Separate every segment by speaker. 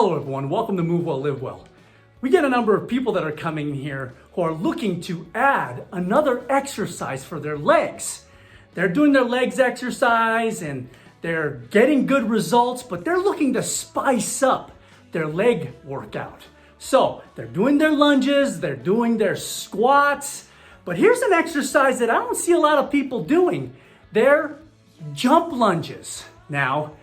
Speaker 1: Hello everyone, welcome to Move Well, Live Well. We get a number of people that are coming here who are looking to add another exercise for their legs. They're doing their legs exercise and they're getting good results, but they're looking to spice up their leg workout. So they're doing their lunges, they're doing their squats, but here's an exercise that I don't see a lot of people doing. They're jump lunges. Now,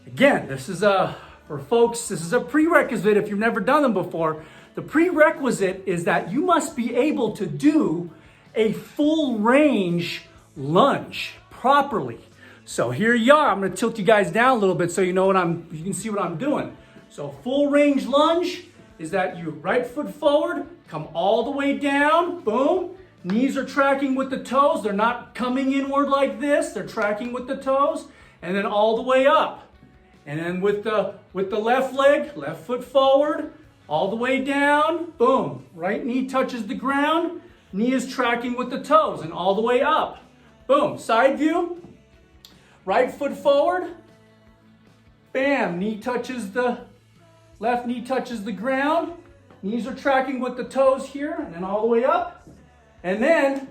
Speaker 1: again, this is a prerequisite if you've never done them before. The prerequisite is that you must be able to do a full range lunge properly. So here you are. I'm going to tilt you guys down a little bit so you can see what I'm doing. So full range lunge is that you right foot forward, come all the way down, boom. Knees are tracking with the toes. They're not coming inward like this. They're tracking with the toes, and then all the way up. And then with the left leg, left foot forward, all the way down, boom. Right knee touches the ground, knee is tracking with the toes, and all the way up. Boom, side view, right foot forward, bam, left knee touches the ground, knees are tracking with the toes here, and then all the way up. And then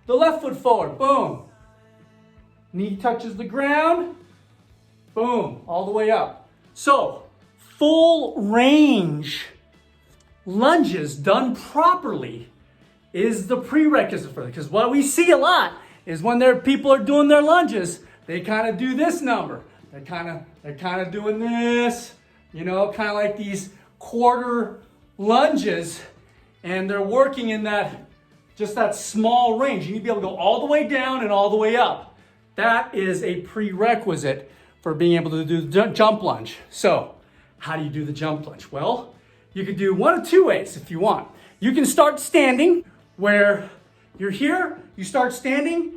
Speaker 1: the left foot forward, boom. Knee touches the ground, boom, all the way up. So, full range lunges done properly is the prerequisite for it. Because what we see a lot is when people are doing their lunges, they kind of do this number. They're kind of doing this, kind of like these quarter lunges, and they're working in just that small range. You need to be able to go all the way down and all the way up. That is a prerequisite for being able to do the jump lunge. So, how do you do the jump lunge? Well, you could do one of two ways if you want. You can start standing, where you're here, you start standing,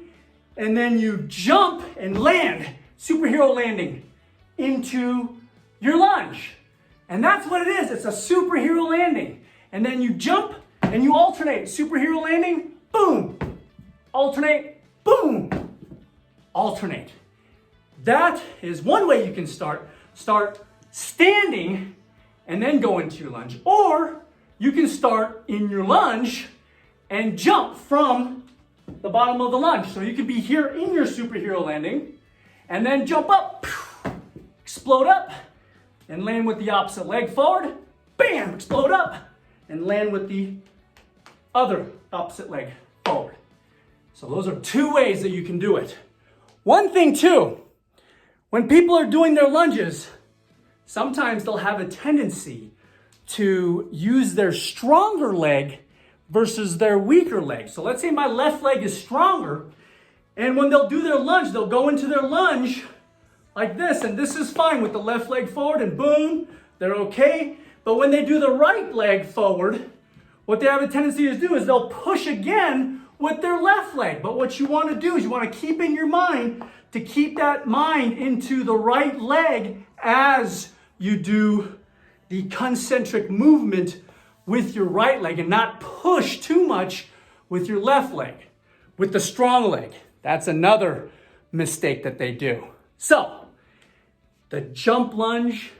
Speaker 1: and then you jump and land, superhero landing, into your lunge. And that's what it is, it's a superhero landing. And then you jump and you alternate, superhero landing, boom, alternate, boom, alternate. That is one way you can start standing and then go into your lunge. Or you can start in your lunge and jump from the bottom of the lunge. So you could be here in your superhero landing and then jump up, explode up, and land with the opposite leg forward. Bam, explode up, and land with the other opposite leg forward. So those are two ways that you can do it. One thing too, when people are doing their lunges, sometimes they'll have a tendency to use their stronger leg versus their weaker leg. So let's say my left leg is stronger, and when they'll do their lunge, they'll go into their lunge like this, and this is fine with the left leg forward, and boom, they're okay. But when they do the right leg forward, what they have a tendency to do is they'll push again with their left leg. But what you want to do is you want to keep in your mind to keep that mind into the right leg as you do the concentric movement with your right leg and not push too much with your left leg, with the strong leg. That's another mistake that they do. So, the jump lunge,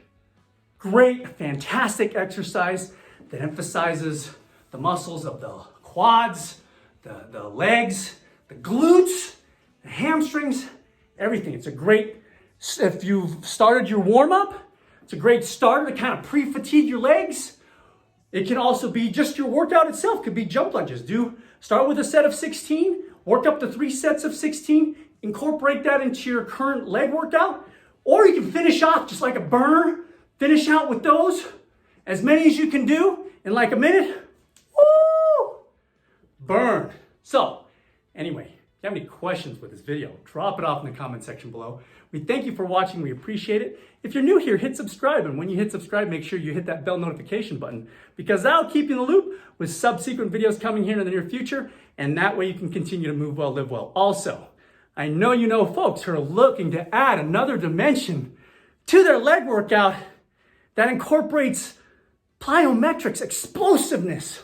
Speaker 1: great, fantastic exercise that emphasizes the muscles of the quads, the legs, the glutes, the hamstrings, everything. It's a great, if you've started your warm-up, it's a great starter to kind of pre-fatigue your legs. It can also be just your workout itself, could be jump lunges. Start with a set of 16, work up to 3 sets of 16, incorporate that into your current leg workout, or you can finish off just like a burner, finish out with those, as many as you can do in like a minute. Woo! Burn. So, anyway, if you have any questions with this video, drop it off in the comment section below. We thank you for watching. We appreciate it. If you're new here, hit subscribe. And when you hit subscribe, make sure you hit that bell notification button, because that'll keep you in the loop with subsequent videos coming here in the near future. And that way you can continue to move well, live well. Also, I know you know folks who are looking to add another dimension to their leg workout that incorporates plyometrics, explosiveness,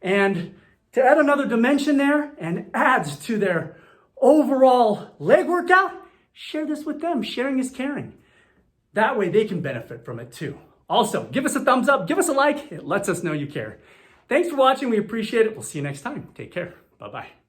Speaker 1: and to add another dimension there and adds to their overall leg workout, share this with them. Sharing is caring. That way they can benefit from it too. Also, give us a thumbs up, give us a like. It lets us know you care. Thanks for watching. We appreciate it. We'll see you next time. Take care. Bye-bye.